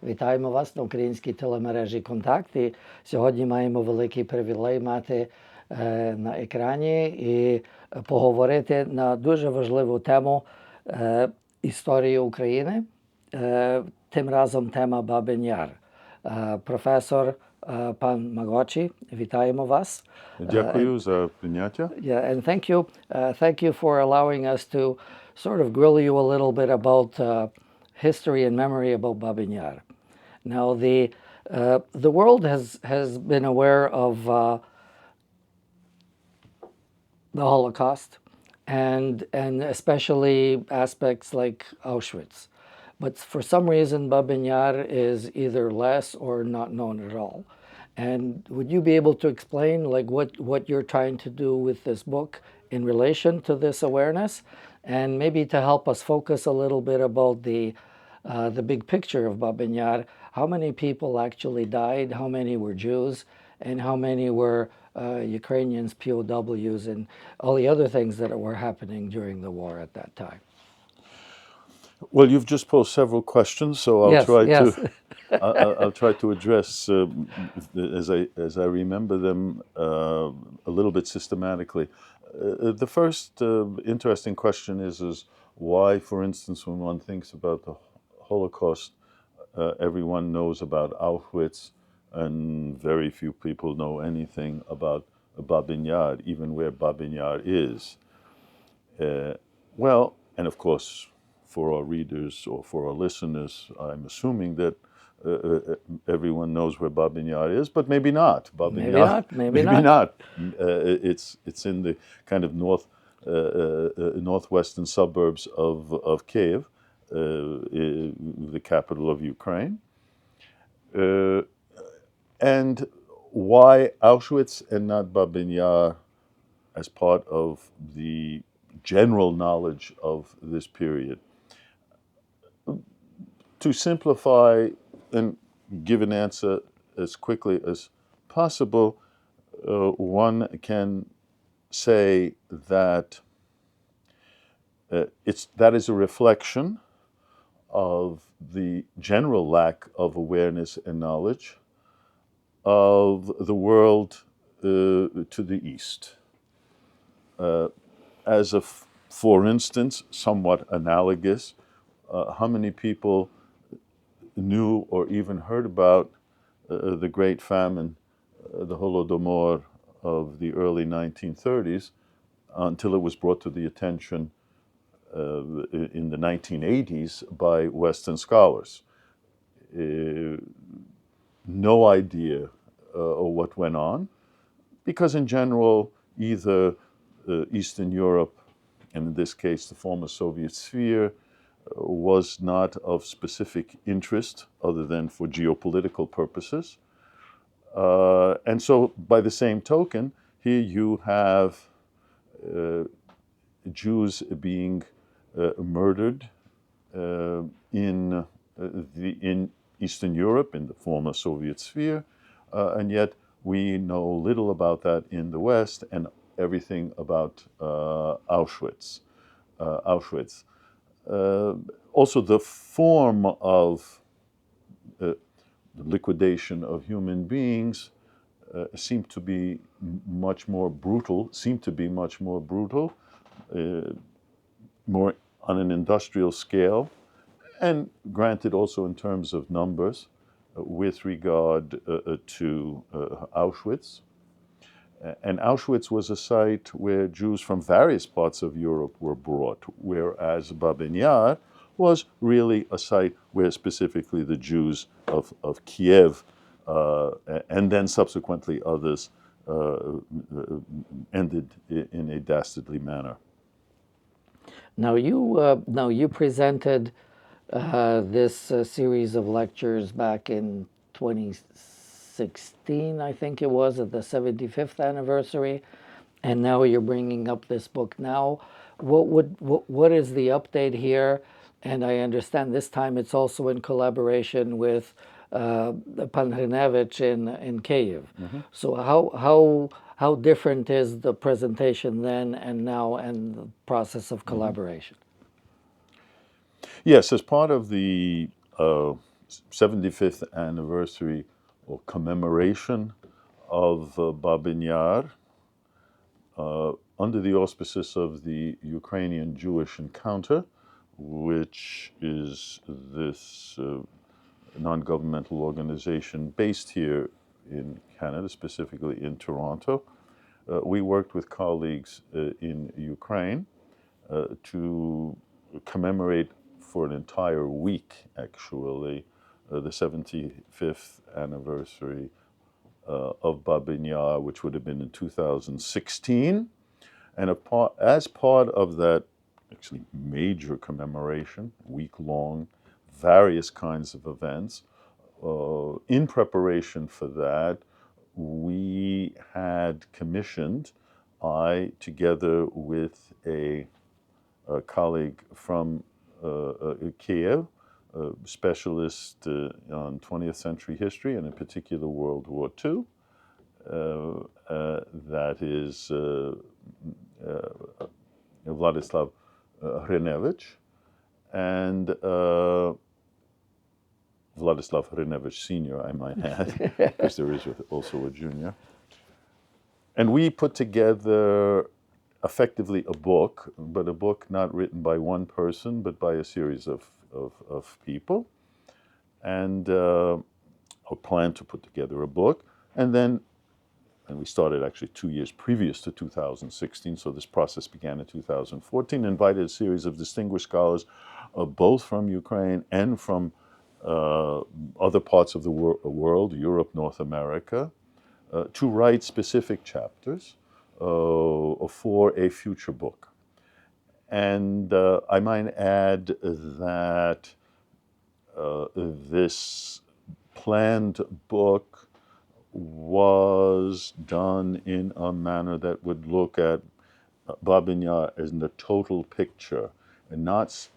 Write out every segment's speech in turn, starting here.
Вітаємо вас на українській телемережі «Контакт». І сьогодні маємо великий привілей мати на екрані і поговорити на дуже важливу тему історії України. Тим разом тема Babyn Jar. Професор пан Magocsi, вітаємо вас. Дякую за прийняття. Yeah, and thank you for allowing us to sort of grill you a little bit about history and memory about Babyn Jar. Now, the world has been aware of the Holocaust, and especially aspects like Auschwitz. But for some reason, Babyn Jar is either less or not known at all. And would you be able to explain like what you're trying to do with this book in relation to this awareness, and maybe to help us focus a little bit about the big picture of Babyn Jar? How many people actually died? How many were Jews? And how many were Ukrainians, POWs, and all the other things that were happening during the war at that time? Well, you've just posed several questions, so I'll I'll try to address as I remember them a little bit systematically. The first interesting question is why, for instance, when one thinks about the Holocaust, everyone knows about Auschwitz, and very few people know anything about Babyn Jar, even where Babyn Jar is. Well, and of course, for our readers or for our listeners, I'm assuming that everyone knows where Babyn Jar is, but maybe not. Maybe not. It's in the kind of northwestern suburbs of Kiev, the capital of Ukraine. And why Auschwitz and not Babyn Jar as part of the general knowledge of this period? To simplify and give an answer as quickly as possible, one can say that that is a reflection of the general lack of awareness and knowledge of the world to the east. As a, for instance, somewhat analogous, how many people knew or even heard about the Great Famine, the Holodomor of the early 1930s, until it was brought to the attention in the 1980s by Western scholars. No idea of what went on, because in general, either Eastern Europe, and in this case the former Soviet sphere, was not of specific interest other than for geopolitical purposes. And so by the same token, here you have Jews being murdered in Eastern Europe, in the former Soviet sphere, and yet we know little about that in the West and everything about Auschwitz. Also, the form of the liquidation of human beings seemed to be much more brutal, more on an industrial scale, and granted also in terms of numbers with regard to Auschwitz. And Auschwitz was a site where Jews from various parts of Europe were brought, whereas Babyn Jar was really a site where specifically the Jews of Kiev and then subsequently others ended in a dastardly manner. Now you presented this series of lectures back in 2016, I think it was, at the 75th anniversary, and now you're bringing up this book now. What is the update here? And I understand this time it's also in collaboration with Pan Hrinevich in Kyiv. Mm-hmm. So how different is the presentation then and now, and the process of collaboration? Yes, as part of the 75th anniversary or commemoration of Babyn Yar under the auspices of the Ukrainian Jewish Encounter, which is this non-governmental organization based here in Canada, specifically in Toronto. We worked with colleagues in Ukraine to commemorate for an entire week, actually, the 75th anniversary of Babyn Yar, which would have been in 2016. And as part of that actually major commemoration, week-long, various kinds of events, in preparation for that, we had commissioned, together with a colleague from Kiev, a specialist on 20th century history and in particular World War II, that is Vladislav Hrinevich, and Vladislav Hrinevich Sr., I might add, because there is also a junior. And we put together effectively a book, but a book not written by one person, but by a series of people. And a plan to put together a book. And we started actually 2 years previous to 2016, so this process began in 2014, invited a series of distinguished scholars, both from Ukraine and from other parts of the world, Europe, North America, to write specific chapters for a future book. And I might add that this planned book was done in a manner that would look at Babyn Yar as in the total picture and not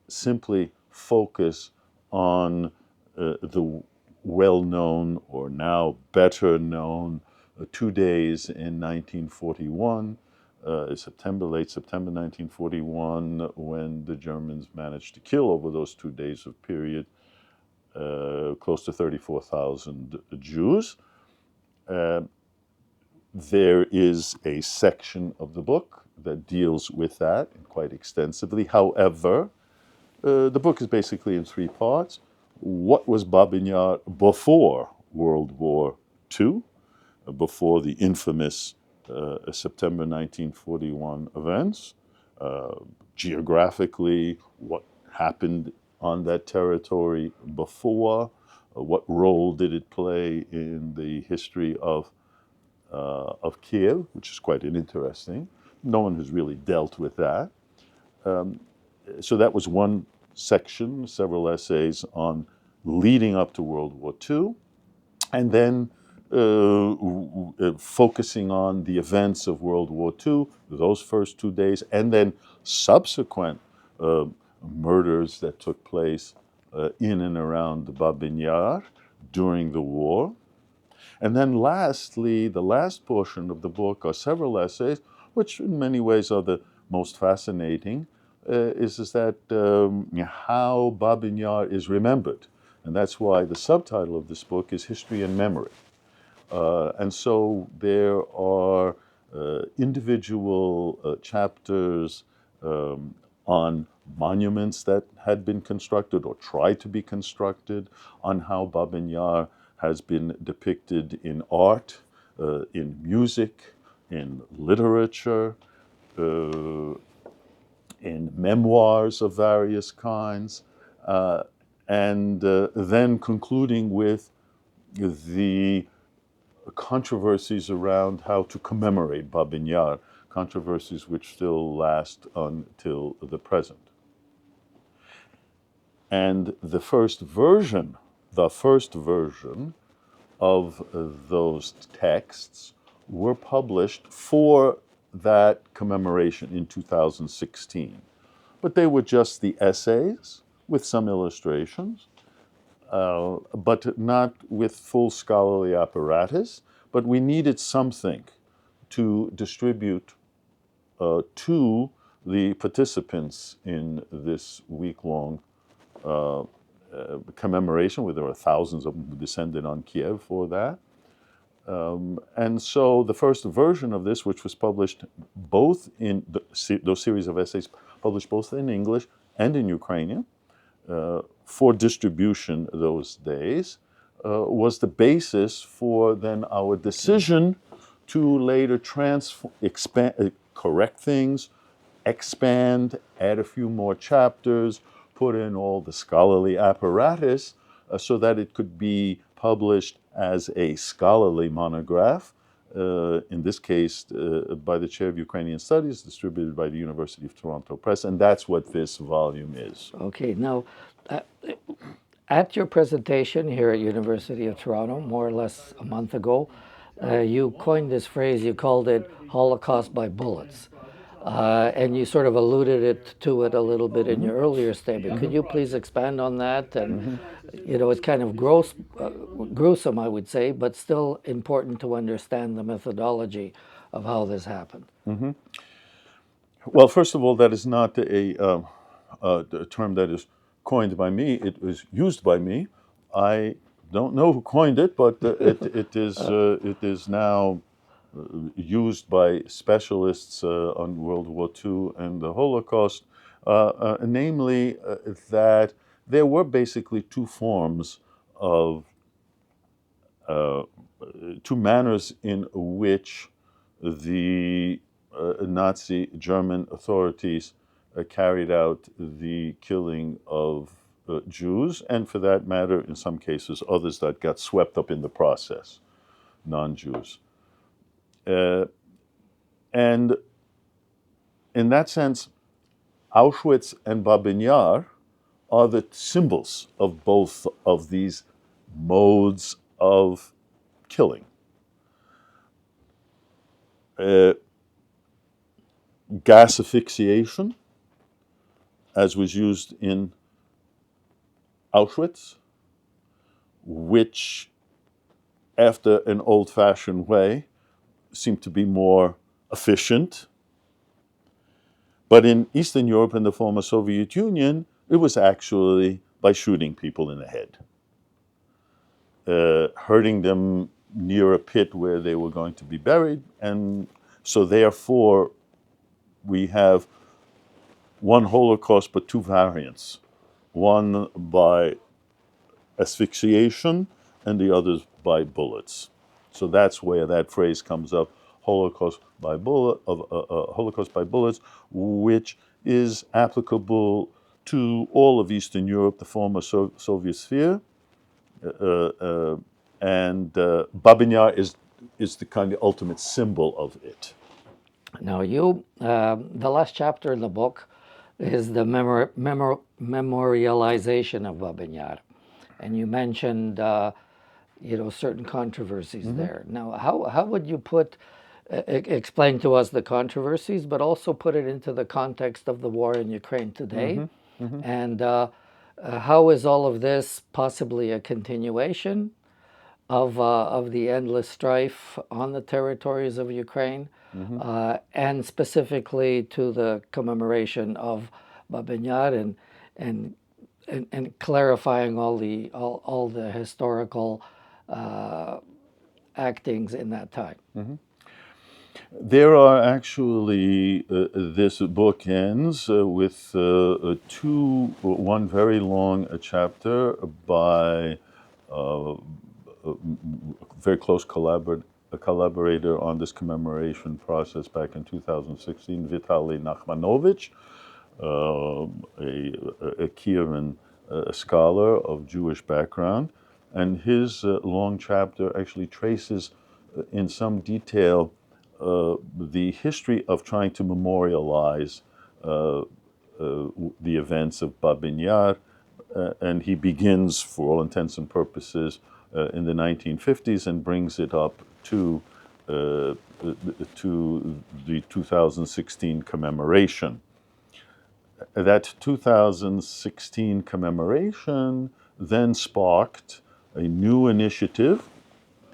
simply focus on the well-known or now better-known 2 days in 1941, late September 1941, when the Germans managed to kill over those 2 days of period close to 34,000 Jews. There is a section of the book that deals with that quite extensively. However, the book is basically in 3 parts. What was Babyn Yar before World War II, before the infamous September 1941 events? Geographically, what happened on that territory before? What role did it play in the history of Kiev, which is quite interesting. No one has really dealt with that. So that was one section, several essays on leading up to World War II, and then focusing on the events of World War II, those first 2 days, and then subsequent murders that took place in and around Babyn Yar during the war. And then lastly, the last portion of the book are several essays, which in many ways are the most fascinating, is that how Babyn Yar is remembered. And that's why the subtitle of this book is History and Memory. And so there are individual chapters on monuments that had been constructed or tried to be constructed, on how Babyn Yar has been depicted in art, in music, in literature, in memoirs of various kinds, and then concluding with the controversies around how to commemorate Babyn Yar, controversies which still last until the present. And the first version of those texts were published for that commemoration in 2016. But they were just the essays with some illustrations, but not with full scholarly apparatus. But we needed something to distribute to the participants in this week-long commemoration, where there are thousands of them who descended on Kiev for that. And so the first version of this, which was published both in those series of essays, published both in English and in Ukrainian for distribution those days, was the basis for then our decision to later correct things, expand, add a few more chapters, put in all the scholarly apparatus so that it could be published as a scholarly monograph, in this case by the Chair of Ukrainian Studies, distributed by the University of Toronto Press, and that's what this volume is. Okay, now, at your presentation here at University of Toronto, more or less a month ago, you coined this phrase, you called it Holocaust by bullets. And you sort of alluded to it a little bit in your earlier statement. Could you please expand on that? And, you know, it's kind of gruesome, I would say, but still important to understand the methodology of how this happened. Well, first of all, that is not a term that is coined by me. It was used by me. I don't know who coined it, but it is now used by specialists on World War II and the Holocaust, namely that there were basically two forms of, two manners in which the Nazi German authorities carried out the killing of Jews, and for that matter, in some cases, others that got swept up in the process, non-Jews. And in that sense, Auschwitz and Babyn Yar are the symbols of both of these modes of killing. Gas asphyxiation, as was used in Auschwitz, which, after an old-fashioned way, seemed to be more efficient. But in Eastern Europe and the former Soviet Union, it was actually by shooting people in the head, hurting them near a pit where they were going to be buried. And so therefore, we have one Holocaust, but two variants, one by asphyxiation and the others by bullets. So that's where that phrase comes up, Holocaust by bullets, which is applicable to all of Eastern Europe, the former Soviet sphere, and Babyn Yar is the kind of ultimate symbol of it. Now, the last chapter in the book is the memorialization of Babyn Yar, and you mentioned, certain controversies there. Now, how would you explain to us the controversies, but also put it into the context of the war in Ukraine today, and how is all of this possibly a continuation of the endless strife on the territories of Ukraine, and specifically to the commemoration of Babyn Yar and clarifying all the historical actings in that time. There are actually, this book ends with one very long chapter by a very close collaborator on this commemoration process back in 2016, Vitaly Nachmanovich, a Kievan scholar of Jewish background. And his long chapter actually traces in some detail the history of trying to memorialize the events of Babyn Yar, and he begins, for all intents and purposes, in the 1950s and brings it up to the 2016 commemoration. That 2016 commemoration then sparked a new initiative.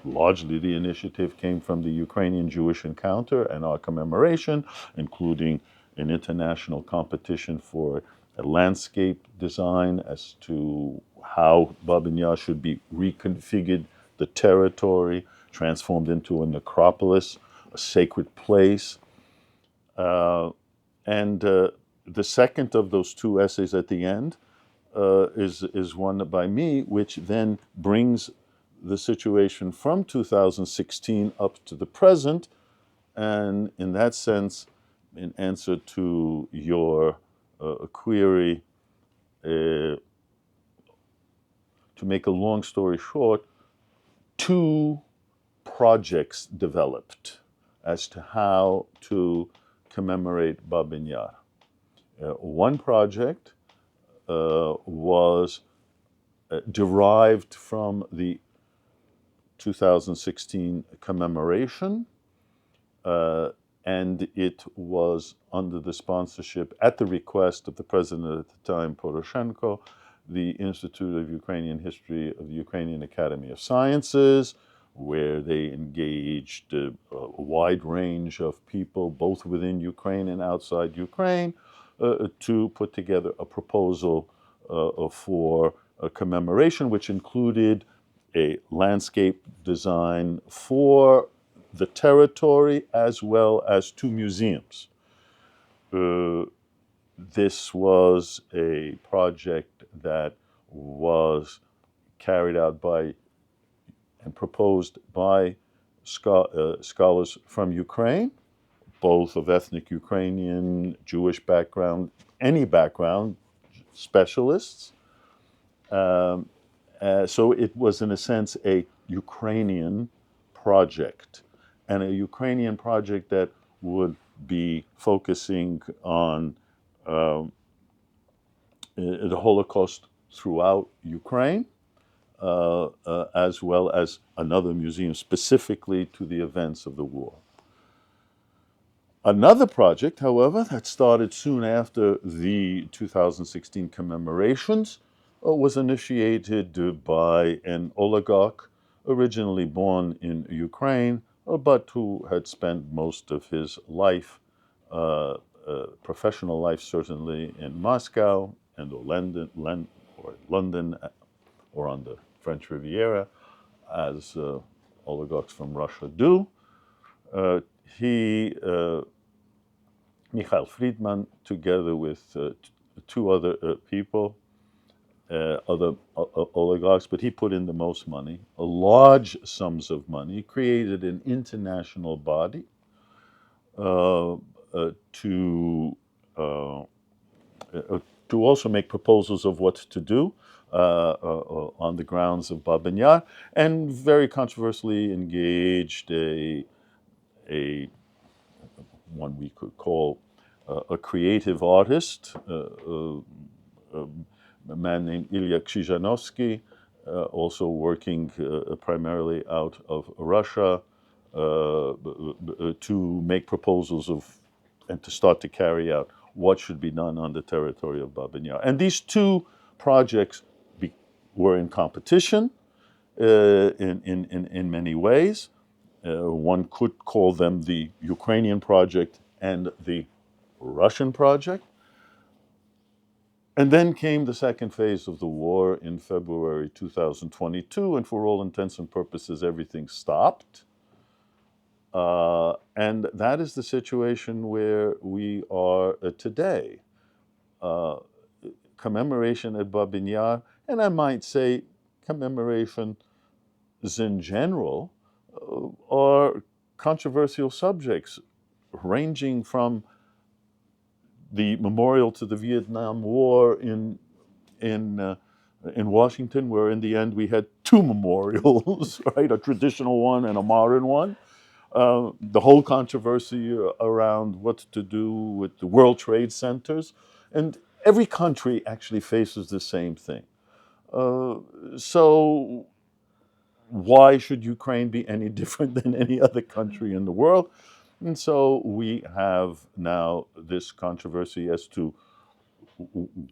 Largely the initiative came from the Ukrainian Jewish Encounter and our commemoration, including an international competition for a landscape design as to how Babyn Yar should be reconfigured, the territory, transformed into a necropolis, a sacred place. And the second of those two essays at the end is one by me, which then brings the situation from 2016 up to the present. And in that sense, in answer to your query, to make a long story short, two projects developed as to how to commemorate Babyn Yar. One project was derived from the 2016 commemoration, and it was under the sponsorship, at the request of the president at the time, Poroshenko, the Institute of Ukrainian History of the Ukrainian Academy of Sciences, where they engaged a wide range of people, both within Ukraine and outside Ukraine, to put together a proposal for a commemoration, which included a landscape design for the territory as well as two museums. This was a project that was carried out by and proposed by scholars from Ukraine, both of ethnic Ukrainian, Jewish background, any background, specialists. So it was, in a sense, a Ukrainian project, and a Ukrainian project that would be focusing on the Holocaust throughout Ukraine, as well as another museum specifically to the events of the war. Another project, however, that started soon after the 2016 commemorations was initiated by an oligarch originally born in Ukraine, but who had spent most of his life, professional life certainly, in Moscow and London, or on the French Riviera, as oligarchs from Russia do. He, Mikhail Friedman, together with two other people, other oligarchs, but he put in the most money, large sums of money, created an international body to also make proposals of what to do on the grounds of Babyn Yar, and very controversially engaged a one we could call a creative artist, a man named Ilya Krzyżanowski, also working primarily out of Russia, to make proposals of and to start to carry out what should be done on the territory of Babyn Yar. And these two projects were in competition in many ways. One could call them the Ukrainian project and the Russian project. And then came the second phase of the war in February 2022, and for all intents and purposes, everything stopped. And that is the situation where we are today. Commemoration at Babyn Yar, and I might say commemorations in general, are controversial subjects, ranging from the memorial to the Vietnam War in Washington, where in the end we had two memorials, right? A traditional one and a modern one. The whole controversy around what to do with the World Trade Centers, and every country actually faces the same thing. So why should Ukraine be any different than any other country in the world? And so we have now this controversy as to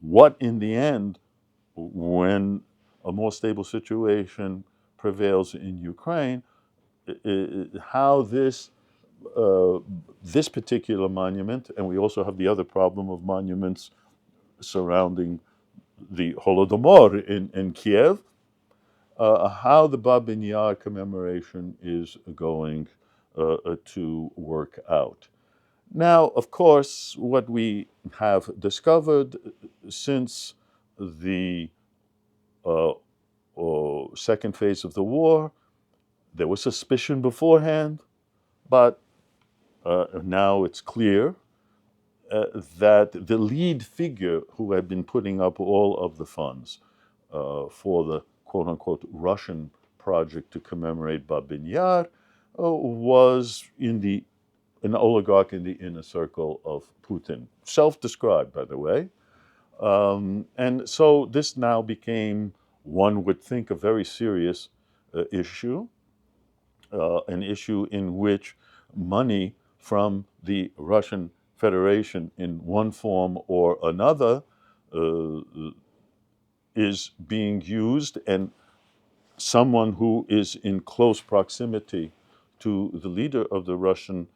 what, in the end, when a more stable situation prevails in Ukraine, how this particular monument, and we also have the other problem of monuments surrounding the Holodomor in Kiev, how the Babyn Yar commemoration is going to work out. Now, of course, what we have discovered since the second phase of the war, there was suspicion beforehand, but now it's clear that the lead figure who had been putting up all of the funds for the quote-unquote Russian project to commemorate Babyn Yar was an oligarch in the inner circle of Putin, self-described, by the way. And so this now became, one would think, a very serious issue, an issue in which money from the Russian Federation in one form or another is being used, and someone who is in close proximity to the leader of the Russian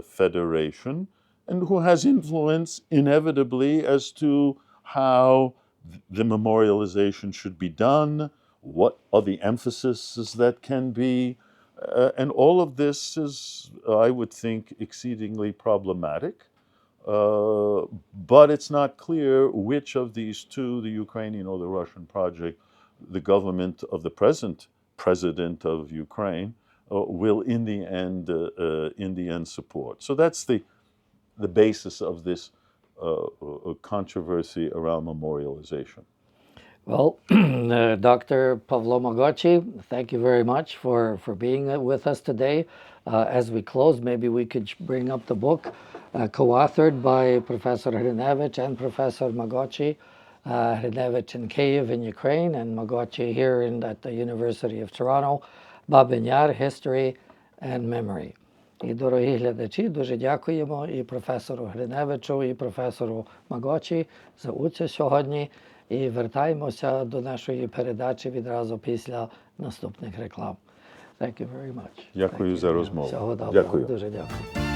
Federation and who has influence inevitably as to how the memorialization should be done, what are the emphases that can be, and all of this is, I would think, exceedingly problematic. But it's not clear which of these two, the Ukrainian or the Russian project, the government of the present president of Ukraine will in the end support. So that's the basis of this controversy around memorialization. Well, Dr. Pavlo Magocsi, thank you very much for being with us today. As we close, maybe we could bring up the book co-authored by Professor Hrinevich and Professor Magocsi. Hrinevich in Kyiv in Ukraine and Magocsi here at the University of Toronto. Babyn Yar, History and Memory. І, дорогі глядачі, дуже дякуємо і професору Гриневичу, і професору Магочі за участь сьогодні. І вертаємося до нашої передачі відразу після наступних реклам. Thank you very much. Дякую за розмову. Всього доброго. Дякую. Дуже дякую.